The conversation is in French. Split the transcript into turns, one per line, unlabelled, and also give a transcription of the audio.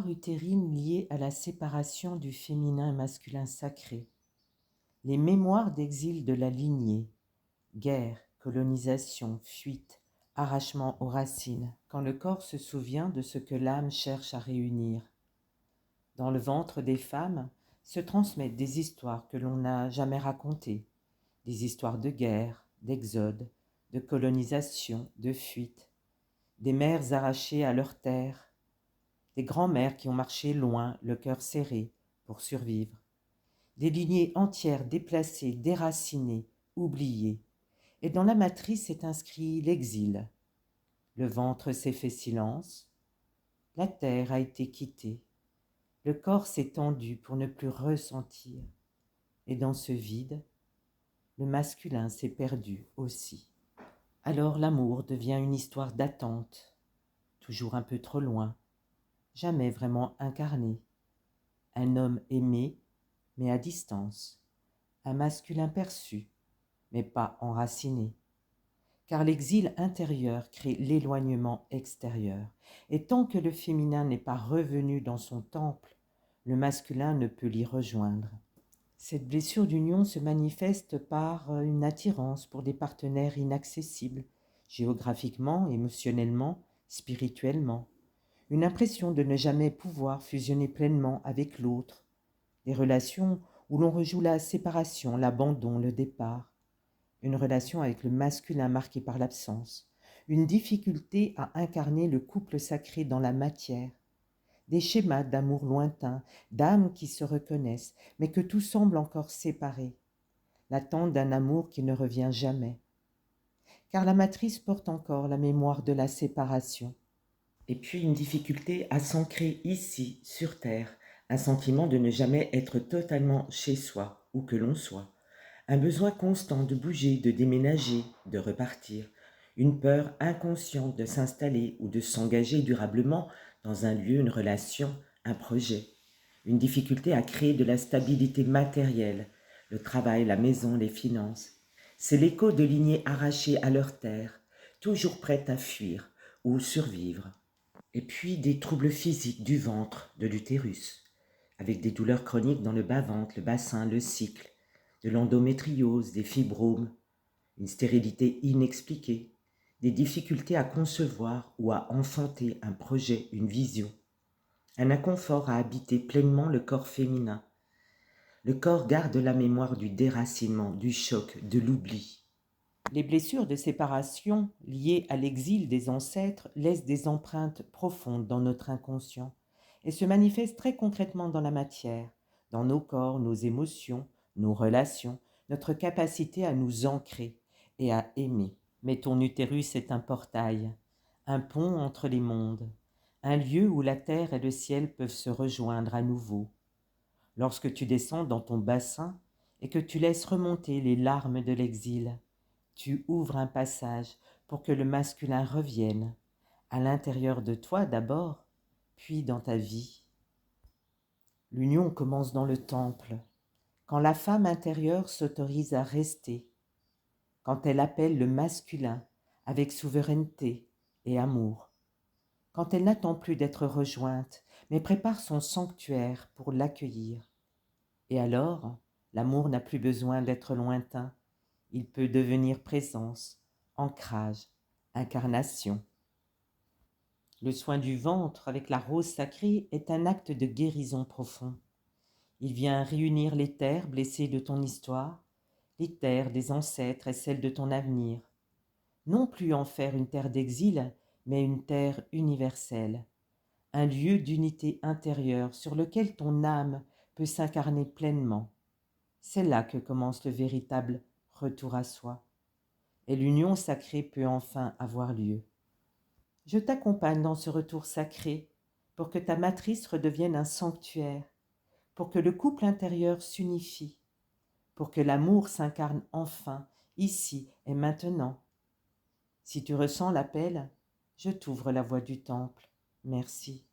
histoire utérine liée à la séparation du féminin et masculin sacré, les mémoires d'exil de la lignée, guerre, colonisation, fuite, arrachement aux racines, quand le corps se souvient de ce que l'âme cherche à réunir. Dans le ventre des femmes se transmettent des histoires que l'on n'a jamais racontées, des histoires de guerre, d'exode, de colonisation, de fuite, des mères arrachées à leur terre, des grands-mères qui ont marché loin, le cœur serré, pour survivre, des lignées entières déplacées, déracinées, oubliées. Et dans la matrice est inscrit l'exil. Le ventre s'est fait silence, la terre a été quittée, le corps s'est tendu pour ne plus ressentir. Et dans ce vide, le masculin s'est perdu aussi. Alors l'amour devient une histoire d'attente, toujours un peu trop loin, jamais vraiment incarné. Un homme aimé, mais à distance. Un masculin perçu, mais pas enraciné. Car l'exil intérieur crée l'éloignement extérieur. Et tant que le féminin n'est pas revenu dans son temple, le masculin ne peut l'y rejoindre. Cette blessure d'union se manifeste par une attirance pour des partenaires inaccessibles, géographiquement, émotionnellement, spirituellement. Une impression de ne jamais pouvoir fusionner pleinement avec l'autre. Des relations où l'on rejoue la séparation, l'abandon, le départ. Une relation avec le masculin marquée par l'absence. Une difficulté à incarner le couple sacré dans la matière. Des schémas d'amour lointains, d'âmes qui se reconnaissent, mais que tout semble encore séparé. L'attente d'un amour qui ne revient jamais. Car la matrice porte encore la mémoire de la séparation. Et puis une difficulté à s'ancrer ici, sur Terre, un sentiment de ne jamais être totalement chez soi, où que l'on soit, un besoin constant de bouger, de déménager, de repartir, une peur inconsciente de s'installer ou de s'engager durablement dans un lieu, une relation, un projet, une difficulté à créer de la stabilité matérielle, le travail, la maison, les finances. C'est l'écho de lignées arrachées à leur terre, toujours prêtes à fuir ou survivre. Et puis des troubles physiques du ventre, de l'utérus, avec des douleurs chroniques dans le bas-ventre, le bassin, le cycle, de l'endométriose, des fibromes, une stérilité inexpliquée, des difficultés à concevoir ou à enfanter un projet, une vision, un inconfort à habiter pleinement le corps féminin. Le corps garde la mémoire du déracinement, du choc, de l'oubli. Les blessures de séparation liées à l'exil des ancêtres laissent des empreintes profondes dans notre inconscient et se manifestent très concrètement dans la matière, dans nos corps, nos émotions, nos relations, notre capacité à nous ancrer et à aimer. Mais ton utérus est un portail, un pont entre les mondes, un lieu où la terre et le ciel peuvent se rejoindre à nouveau. Lorsque tu descends dans ton bassin et que tu laisses remonter les larmes de l'exil, tu ouvres un passage pour que le masculin revienne, à l'intérieur de toi d'abord, puis dans ta vie. L'union commence dans le temple, quand la femme intérieure s'autorise à rester, quand elle appelle le masculin avec souveraineté et amour, quand elle n'attend plus d'être rejointe, mais prépare son sanctuaire pour l'accueillir. Et alors, l'amour n'a plus besoin d'être lointain, il peut devenir présence, ancrage, incarnation. Le soin du ventre avec la rose sacrée est un acte de guérison profond. Il vient réunir les terres blessées de ton histoire, les terres des ancêtres et celles de ton avenir. Non plus en faire une terre d'exil, mais une terre universelle, un lieu d'unité intérieure sur lequel ton âme peut s'incarner pleinement. C'est là que commence le véritable retour à soi. Et l'union sacrée peut enfin avoir lieu. Je t'accompagne dans ce retour sacré pour que ta matrice redevienne un sanctuaire, pour que le couple intérieur s'unifie, pour que l'amour s'incarne enfin, ici et maintenant. Si tu ressens l'appel, je t'ouvre la voie du temple. Merci.